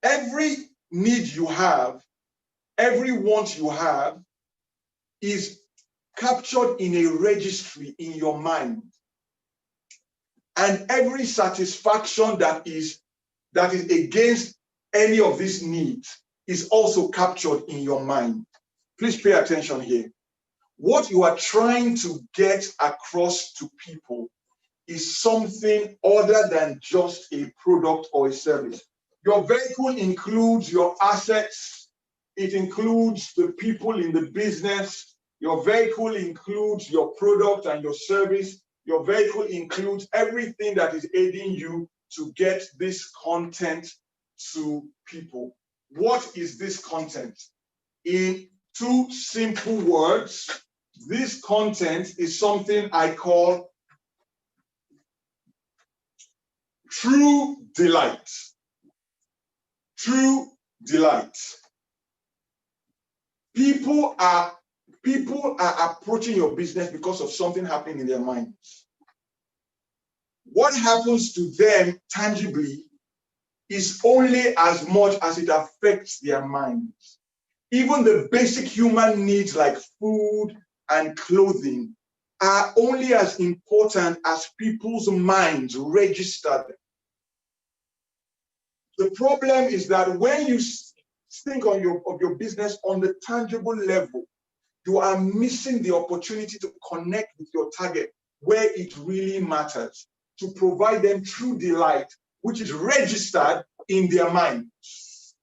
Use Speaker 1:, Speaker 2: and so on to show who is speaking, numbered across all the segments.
Speaker 1: Every need you have, every want you have is captured in a registry in your mind. And every satisfaction that is against any of these needs is also captured in your mind. Please pay attention here. What you are trying to get across to people is something other than just a product or a service. Your vehicle includes your assets. It includes the people in the business. Your vehicle includes your product and your service. Your vehicle includes everything that is aiding you to get this content to people. What is this content? In two simple words, this content is something I call true delight. True delight. People are approaching your business because of something happening in their minds. What happens to them tangibly is only as much as it affects their minds. Even the basic human needs like food and clothing are only as important as people's minds register them. The problem is that when you think of your business on the tangible level, you are missing the opportunity to connect with your target where it really matters, to provide them true delight, which is registered in their minds.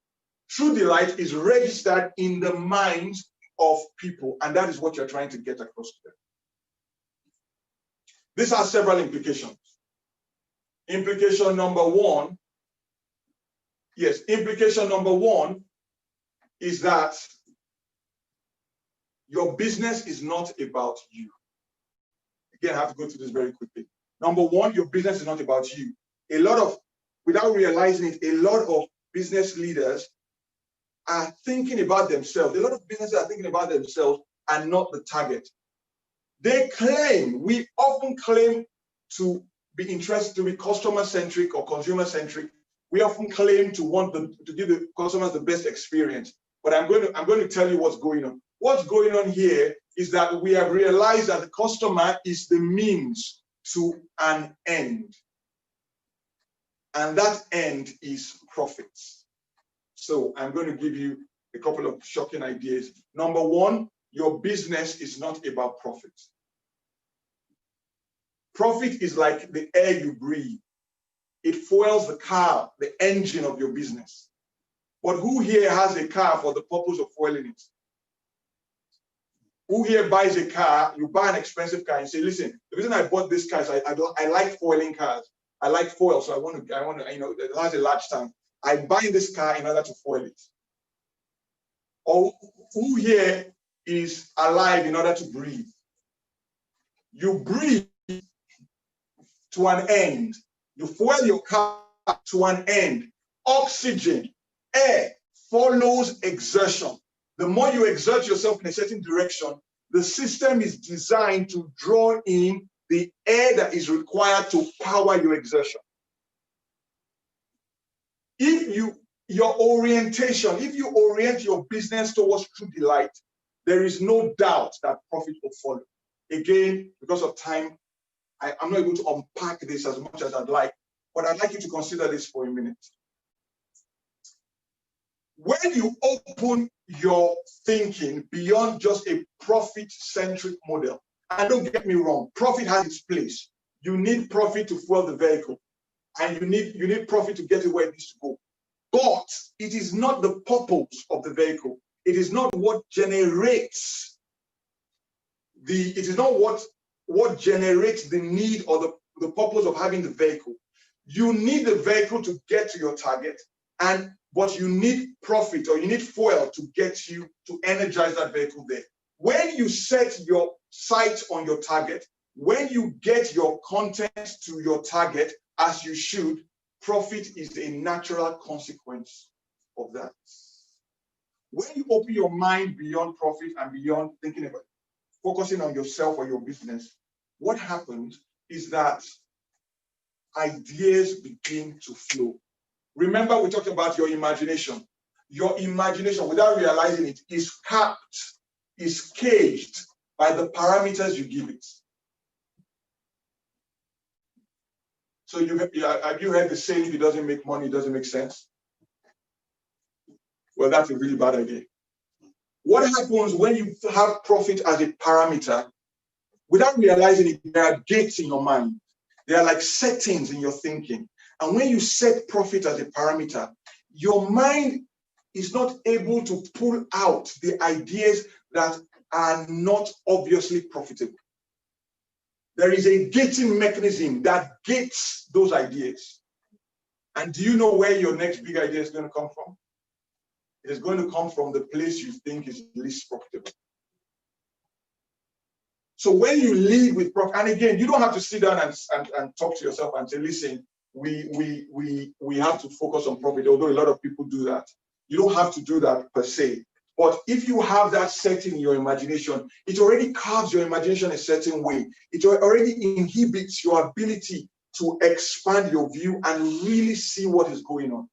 Speaker 1: True delight is registered in the minds of people, and that is what you're trying to get across to them. This has several implications. Implication number one is that your business is not about you. Again, I have to go through this very quickly. Number one, your business is not about you. Without realizing it, a lot of business leaders are thinking about themselves. A lot of businesses are thinking about themselves and not the target. We often claim to be interested, to be customer-centric or consumer-centric. We often claim to want to give the customers the best experience. But I'm going to tell you what's going on. What's going on here is that we have realized that the customer is the means to an end. And that end is profits. So I'm going to give you a couple of shocking ideas. Number one, your business is not about profit. Profit is like the air you breathe. It fuels the car, the engine of your business. But who here has a car for the purpose of fueling it? Who here buys a car? You buy an expensive car and say, listen, the reason I bought this car is I like fueling cars. I like fuel, so I want to, it has a large tank. I buy this car in order to fuel it. Or who here is alive in order to breathe? You breathe to an end. You fuel your car to an end. Oxygen, air follows exertion. The more you exert yourself in a certain direction, the system is designed to draw in the air that is required to power your exertion. If you orient your business towards true delight, there is no doubt that profit will follow. Again, because of time, I'm not able to unpack this as much as I'd like, but I'd like you to consider this for a minute. When you open your thinking beyond just a profit-centric model, and don't get me wrong, profit has its place. You need profit to fuel the vehicle, and you need profit to get it where it needs to go. But it is not the purpose of the vehicle. It is not what generates what generates the need or the purpose of having the vehicle. You need the vehicle to get to your target, but you need profit or you need fuel to get you to energize that vehicle there. When you set your sights on your target, when you get your content to your target as you should, profit is a natural consequence of that. When you open your mind beyond profit and beyond thinking about focusing on yourself or your business, what happens is that ideas begin to flow. Remember, we talked about your imagination. Your imagination, without realizing it, is capped, is caged by the parameters you give it. So have you heard the saying, if it doesn't make money, it doesn't make sense? Well, that's a really bad idea. What happens when you have profit as a parameter, without realizing it, there are gates in your mind. There are like settings in your thinking. And when you set profit as a parameter, your mind is not able to pull out the ideas that are not obviously profitable. There is a gating mechanism that gates those ideas. And do you know where your next big idea is going to come from? It is going to come from the place you think is least profitable. So when you lead with profit, and again, you don't have to sit down and talk to yourself and say, listen, we have to focus on profit, although a lot of people do that. You don't have to do that per se. But if you have that setting in your imagination, it already carves your imagination a certain way. It already inhibits your ability to expand your view and really see what is going on.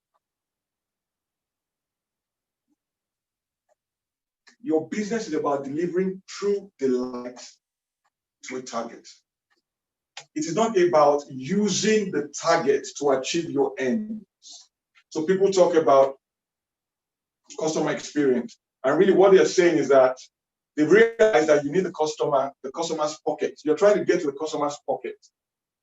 Speaker 1: Your business is about delivering true delight to a target. It is not about using the target to achieve your ends. So people talk about customer experience. And really what they're saying is that they realize that you need the customer's pocket. You're trying to get to the customer's pocket.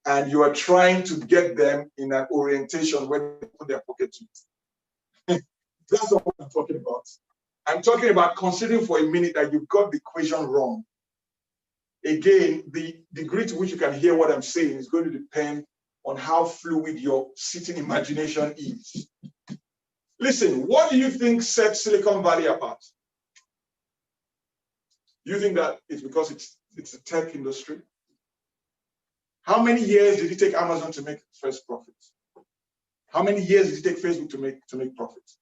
Speaker 1: And you are trying to get them in an orientation where they put their pocket to. That's not what I'm talking about. I'm talking about considering for a minute that you got the equation wrong. Again, the degree to which you can hear what I'm saying is going to depend on how fluid your sitting imagination is. Listen, what do you think sets Silicon Valley apart? Do you think that it's because it's a tech industry? How many years did it take Amazon to make its first profits? How many years did it take Facebook to make profits?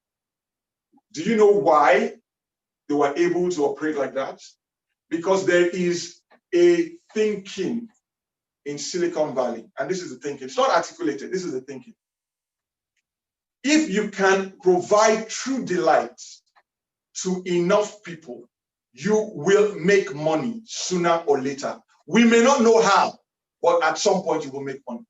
Speaker 1: Do you know why they were able to operate like that? Because there is a thinking in Silicon Valley, and this is the thinking. It's not articulated. This is the thinking. If you can provide true delight to enough people, you will make money sooner or later. We may not know how, but at some point you will make money.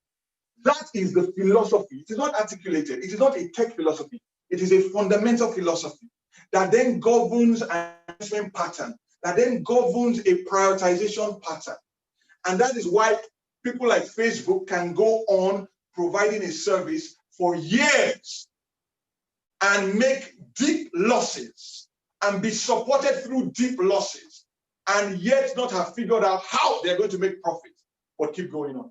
Speaker 1: That is the philosophy. It is not articulated. It is not a tech philosophy. It is a fundamental philosophy that then governs an investment pattern, that then governs a prioritization pattern. And that is why people like Facebook can go on providing a service for years and make deep losses and be supported through deep losses and yet not have figured out how they're going to make profit, but keep going on.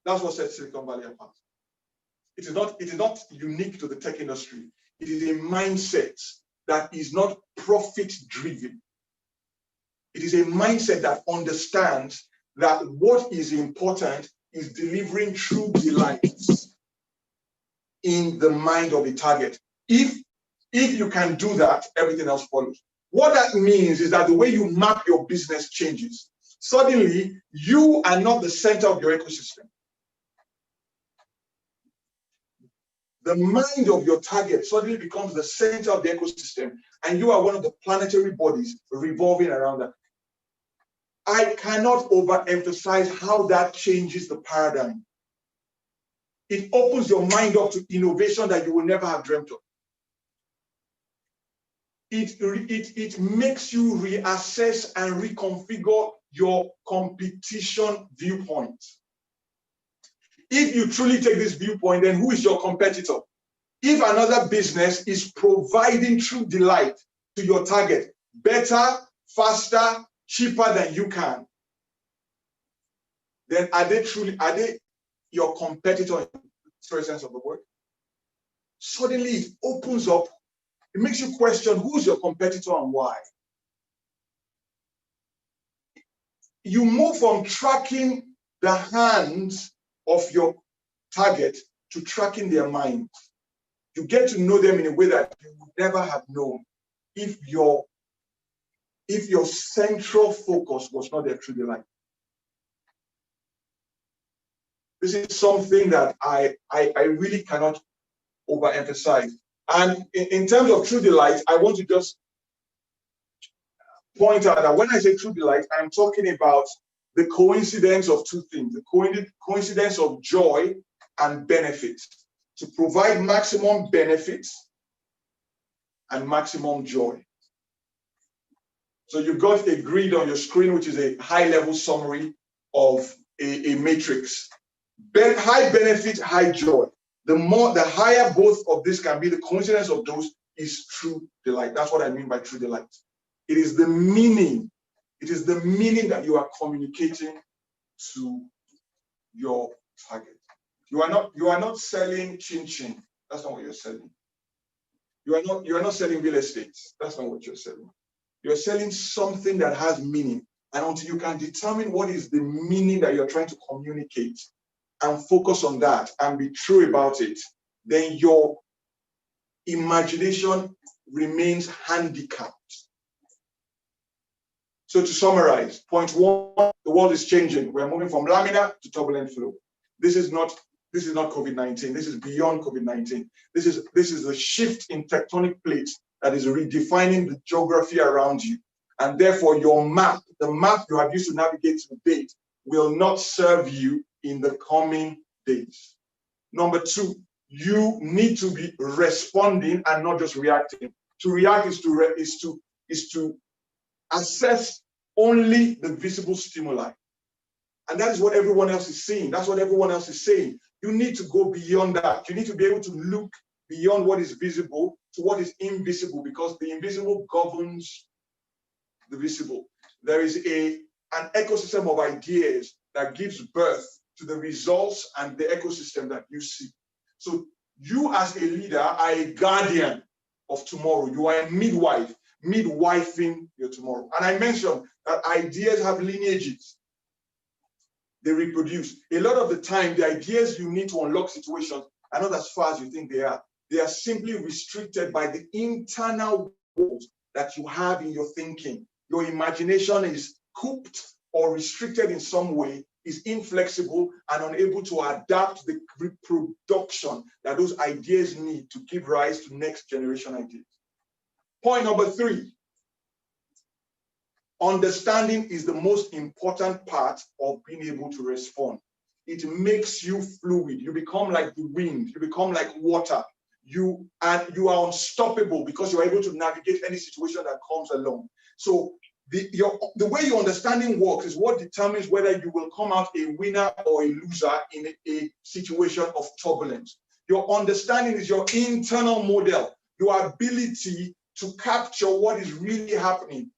Speaker 1: That's what sets Silicon Valley apart. It is not unique to the tech industry. It is a mindset that is not profit-driven. It is a mindset that understands that what is important is delivering true delights in the mind of the target. If you can do that, everything else follows. What that means is that the way you map your business changes. Suddenly, you are not the center of your ecosystem. The mind of your target suddenly becomes the center of the ecosystem, and you are one of the planetary bodies revolving around that. I cannot overemphasize how that changes the paradigm. It opens your mind up to innovation that you will never have dreamt of. It makes you reassess and reconfigure your competition viewpoint. If you truly take this viewpoint, then who is your competitor? If another business is providing true delight to your target, better, faster, cheaper than you can, then are they your competitor in the true sense of the word? Suddenly it opens up, it makes you question who's your competitor and why. You move from tracking the hands of your target to tracking their mind. You get to know them in a way that you would never have known if your central focus was not their true delight. This is something that I really cannot overemphasize. And in terms of true delight, I want to just point out that when I say true delight, I'm talking about the coincidence of two things, the coincidence of joy and benefit, to provide maximum benefits and maximum joy. So you've got a grid on your screen, which is a high-level summary of a matrix. High benefit, high joy. The higher both of this can be, the coincidence of those is true delight. That's what I mean by true delight. It is the meaning. It is the meaning that you are communicating to your target. You are not selling chin-chin. That's not what you're selling. You are not selling real estate. That's not what you're selling. You're selling something that has meaning. And until you can determine what is the meaning that you're trying to communicate and focus on that and be true about it, then your imagination remains handicapped. So to summarize, point one, the world is changing. We're moving from laminar to turbulent flow. This is not COVID-19. This is beyond COVID-19. This is the shift in tectonic plates that is redefining the geography around you. And therefore, your map, the map you have used to navigate to date, will not serve you in the coming days. Number two, you need to be responding and not just reacting. To react is to assess only the visible stimuli. And that is what everyone else is seeing. That's what everyone else is saying. You need to go beyond that. You need to be able to look beyond what is visible to what is invisible, because the invisible governs the visible. There is an ecosystem of ideas that gives birth to the results and the ecosystem that you see. So you as a leader are a guardian of tomorrow. You are a midwife, midwifing your tomorrow. And I mentioned that ideas have lineages. They reproduce. A lot of the time, the ideas you need to unlock situations are not as far as you think they are. They are simply restricted by the internal walls that you have in your thinking. Your imagination is cooped or restricted in some way, is inflexible and unable to adapt the reproduction that those ideas need to give rise to next generation ideas. Point number three, understanding is the most important part of being able to respond. It makes you fluid. You become like the wind. You become like water. You are unstoppable because you're able to navigate any situation that comes along. So the way your understanding works is what determines whether you will come out a winner or a loser in a situation of turbulence. Your understanding is your internal model, your ability to capture what is really happening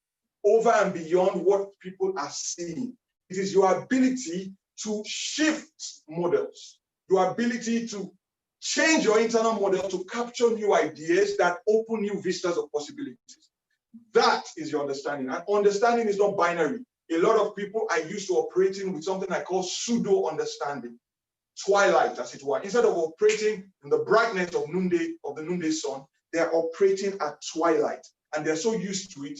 Speaker 1: over and beyond what people are seeing. It is your ability to shift models, your ability to change your internal model to capture new ideas that open new vistas of possibilities. That is your understanding. And understanding is not binary. A lot of people are used to operating with something I call pseudo understanding, twilight, as it were. Instead of operating in the brightness of the noonday sun, they are operating at twilight, and they're so used to it,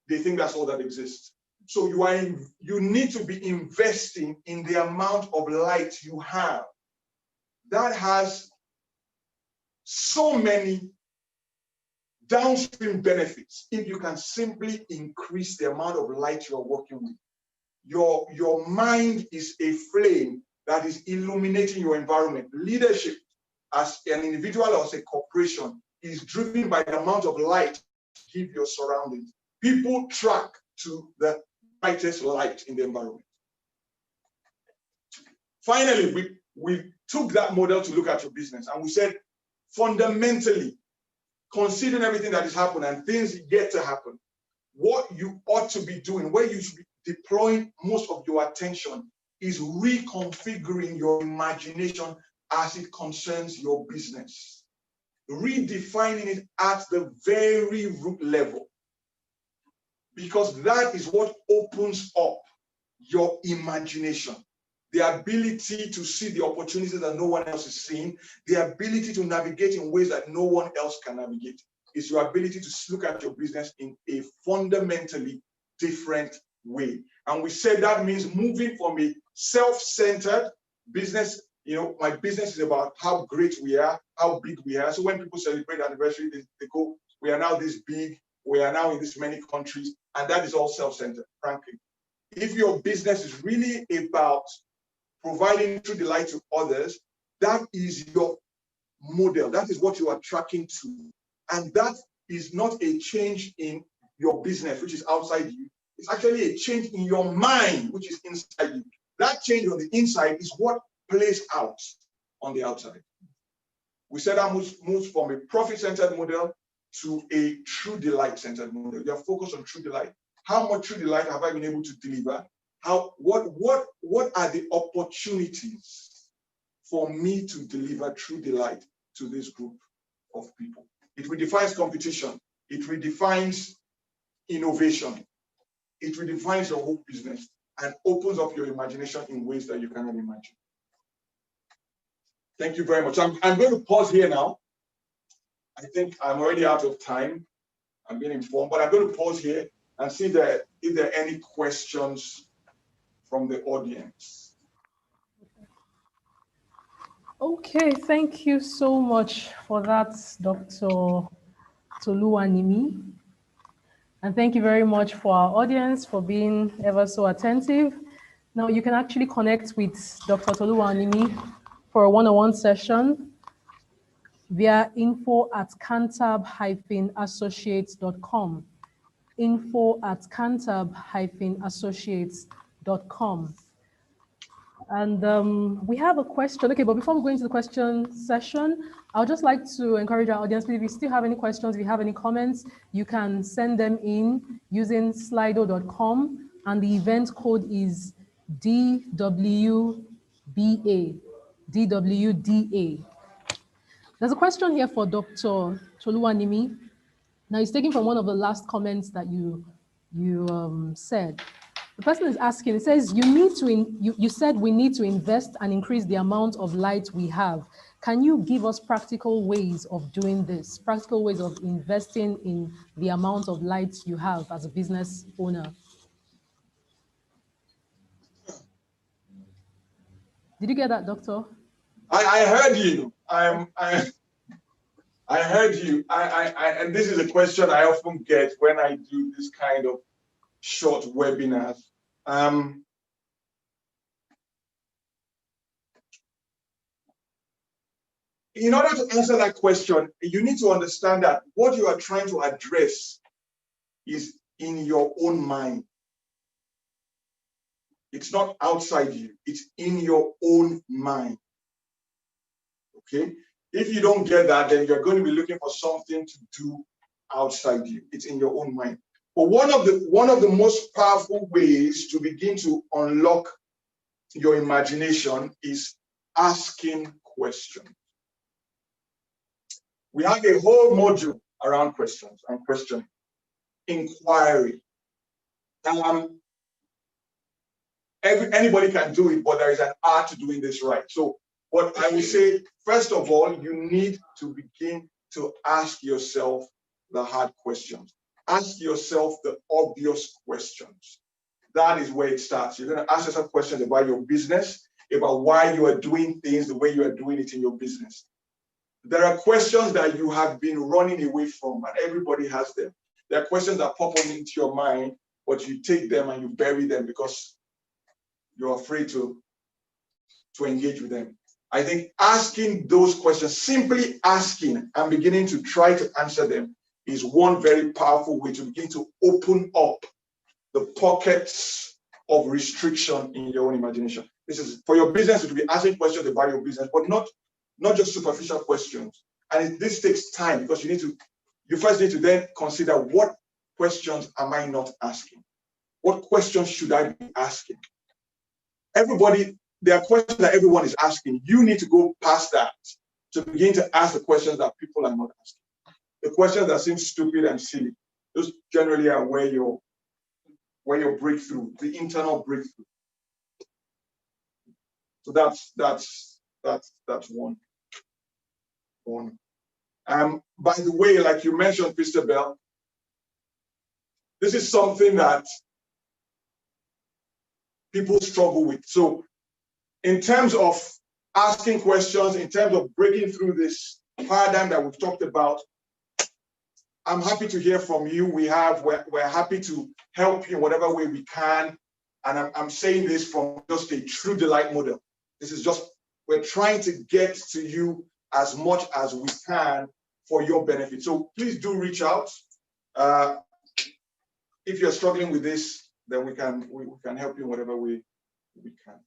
Speaker 1: they think that's all that exists. So you need to be investing in the amount of light you have. That has so many downstream benefits if you can simply increase the amount of light you're working with. Your mind is a flame that is illuminating your environment. Leadership as an individual or as a corporation is driven by the amount of light you give your surroundings. People track to the brightest light in the environment. Finally, we took that model to look at your business, and we said, fundamentally, considering everything that has happened and things yet to happen, what you ought to be doing, where you should be deploying most of your attention, is reconfiguring your imagination as it concerns your business. Redefining it at the very root level. Because that is what opens up your imagination. The ability to see the opportunities that no one else is seeing, the ability to navigate in ways that no one else can navigate, is your ability to look at your business in a fundamentally different way. And we said that means moving from a self-centered, business, my business is about how great we are, how big we are. So when people celebrate anniversary, they go, we are now this big, we are now in this many countries, and that is all self-centered, frankly. If your business is really about providing true delight to others, that is your model. That is what you are tracking to. And that is not a change in your business, which is outside you. It's actually a change in your mind, which is inside you. That change on the inside is what plays out on the outside. We said that moves from a profit-centered model to a true delight-centered model. You are focused on true delight. How much true delight have I been able to deliver? What are the opportunities for me to deliver true delight to this group of people? It redefines competition. It redefines innovation. It redefines your whole business and opens up your imagination in ways that you cannot imagine. Thank you very much. I'm going to pause here now. I think I'm already out of time. I'm being informed, but I'm going to pause here and see if there are any questions from the audience.
Speaker 2: Okay, thank you so much for that, Dr. Toluwanimi. And thank you very much for our audience for being ever so attentive. Now you can actually connect with Dr. Toluwanimi for a one-on-one session via info@cantab-associates.com. info@cantab-associates.com. And we have a question. Okay, but before we go into the question session, I would just like to encourage our audience, please, if you still have any questions, if you have any comments, you can send them in using slido.com, and the event code is DWBA, DWDA. There's a question here for Dr. Toluwanimi. Now, it's taken from one of the last comments that you said. The person is asking, it says, you said we need to invest and increase the amount of light we have. Can you give us practical ways of doing this, practical ways of investing in the amount of light you have as a business owner? Did you get that, Doctor?
Speaker 1: I heard you. I heard you. And this is a question I often get when I do this kind of short webinars. In order to answer that question, you need to understand that what you are trying to address is in your own mind. It's not outside you, it's in your own mind. Okay? If you don't get that, then you're going to be looking for something to do outside you. It's in your own mind. But one of the most powerful ways to begin to unlock your imagination is asking questions. We have a whole module around questions and questioning, inquiry. Anybody can do it, but there is an art to doing this right. So what I will say, first of all, you need to begin to ask yourself the hard questions. Ask yourself the obvious questions. That is where it starts. You're going to ask yourself questions about your business, about why you are doing things the way you are doing it in your business. There are questions that you have been running away from, and everybody has them. There are questions that pop up into your mind, but you take them and you bury them because you're afraid to engage with them. I think asking those questions, simply asking and beginning to try to answer them, is one very powerful way to begin to open up the pockets of restriction in your own imagination. This is for your business to be asking questions about your business, but not just superficial questions. And this takes time because you first need to then consider, what questions am I not asking? What questions should I be asking? There are questions that everyone is asking. You need to go past that to begin to ask the questions that people are not asking. The questions that seem stupid and silly, those generally are where your breakthrough, the internal breakthrough. So that's one. By the way, like you mentioned, Christabel, this is something that people struggle with. So in terms of asking questions, in terms of breaking through this paradigm that we've talked about, I'm happy to hear from you. We're happy to help you in whatever way we can. And I'm saying this from just a true delight model. This is just, we're trying to get to you as much as we can for your benefit. So please do reach out. If you're struggling with this, then we can help you in whatever way we can.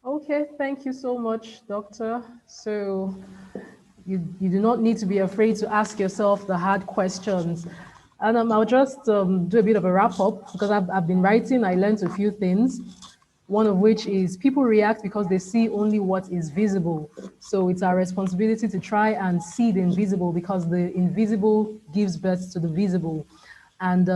Speaker 2: Okay, thank you so much, Doctor. So you do not need to be afraid to ask yourself the hard questions. And I'll just do a bit of a wrap up because I've been writing, I learned a few things. One of which is people react because they see only what is visible. So it's our responsibility to try and see the invisible because the invisible gives birth to the visible. And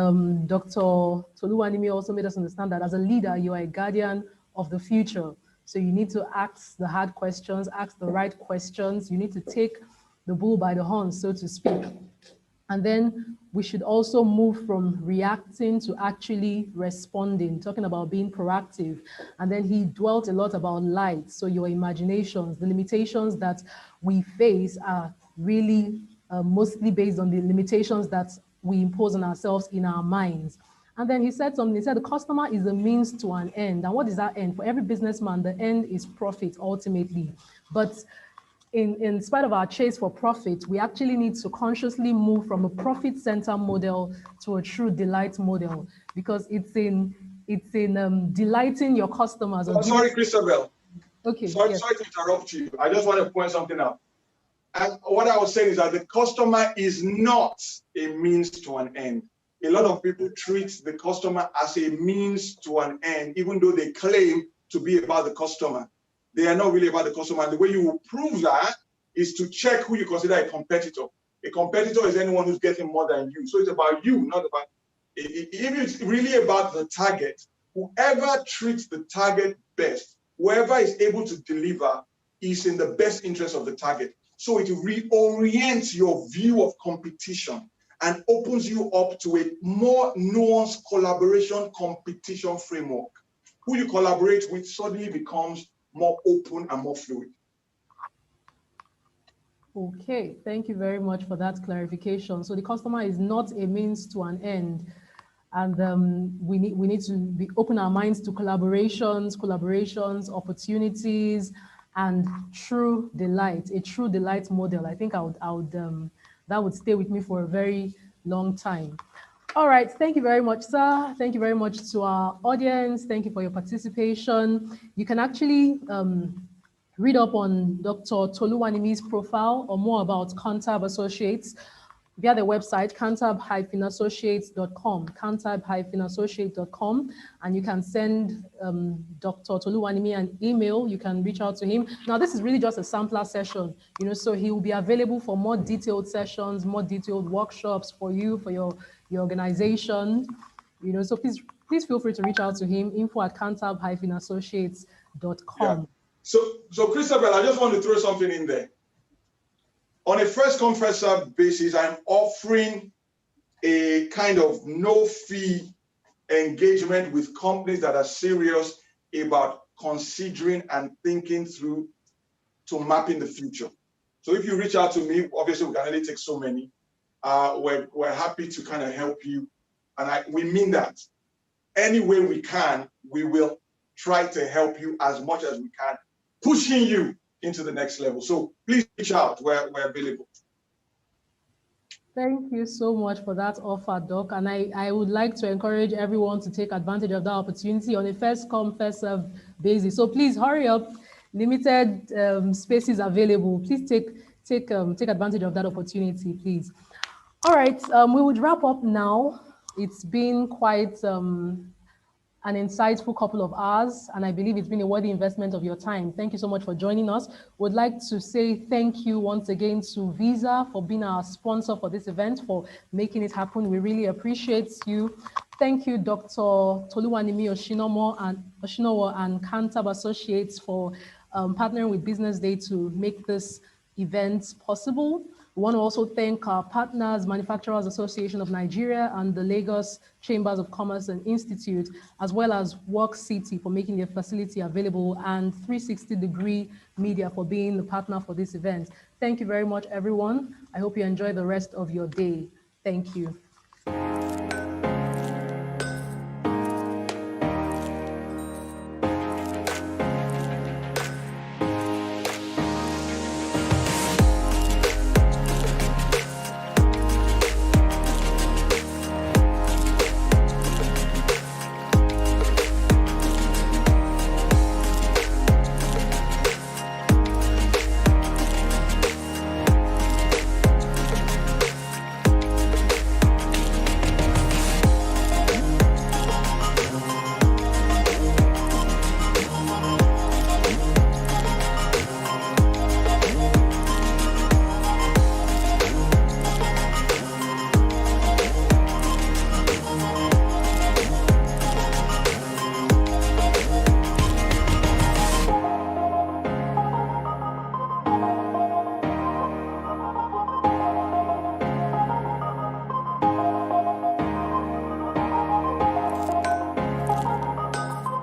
Speaker 2: Dr. Toluwanimi also made us understand that as a leader, you are a guardian of the future. So you need to ask the hard questions, ask the right questions. You need to take the bull by the horns, so to speak. And then we should also move from reacting to actually responding, talking about being proactive. And then he dwelt a lot about light. So your imaginations, the limitations that we face are really mostly based on the limitations that we impose on ourselves in our minds. And then he said something, he said the customer is a means to an end. And what is that end? For every businessman, the end is profit ultimately. But in spite of our chase for profit, we actually need to consciously move from a profit center model to a true delight model because it's in delighting your customers.
Speaker 1: Oh, sorry, Christabel.
Speaker 2: Okay.
Speaker 1: Sorry,
Speaker 2: yes.
Speaker 1: sorry to interrupt you. I just want to point something out. And what I was saying is that the customer is not a means to an end. A lot of people treat the customer as a means to an end, even though they claim to be about the customer. They are not really about the customer. And the way you will prove that is to check who you consider a competitor. A competitor is anyone who's getting more than you. So it's about you, not about, if it's really about the target, whoever treats the target best, whoever is able to deliver is in the best interest of the target. So it reorients your view of competition and opens you up to a more nuanced collaboration competition framework. Who you collaborate with suddenly becomes more open and more fluid.
Speaker 2: Okay, thank you very much for that clarification. So the customer is not a means to an end. And we need to open our minds to collaborations, opportunities, and true delight, a true delight model. I think that would stay with me for a very long time. All right, thank you very much, sir. Thank you very much to our audience. Thank you for your participation. You can actually read up on Dr. Toluwanimi's profile or more about Cantab Associates via the website cantab-associates.com, cantab-associates.com, and you can send Dr. Toluwanimi an email. You can reach out to him. Now, this is really just a sampler session, so he will be available for more detailed sessions, more detailed workshops for you, for your organization. So please feel free to reach out to him, info@cantab-associates.com.
Speaker 1: Yeah. So Christabel, I just want to throw something in there. On a first come, first served basis, I'm offering a kind of no-fee engagement with companies that are serious about considering and thinking through to mapping the future. So if you reach out to me, obviously we can only take so many. We're happy to kind of help you, and we mean that. Any way we can, we will try to help you as much as we can, pushing you into the next level. So please reach out. We're available.
Speaker 2: Thank you so much for that offer, Doc. And I would like to encourage everyone to take advantage of that opportunity on a first come, first serve basis. So please hurry up. Limited spaces available. Please take advantage of that opportunity, please. All right, we would wrap up now. It's been quite an insightful couple of hours, and I believe it's been a worthy investment of your time. Thank you so much for joining us. Would like to say thank you once again to Visa for being our sponsor for this event, for making it happen. We really appreciate you. Thank you, Dr. Toluwanimi Oshinowo and Cantab Associates for partnering with Business Day to make this event possible. We want to also thank our partners, Manufacturers Association of Nigeria and the Lagos Chambers of Commerce and Institute, as well as Work City for making their facility available, and 360-Degree Media for being the partner for this event. Thank you very much, everyone. I hope you enjoy the rest of your day. Thank you.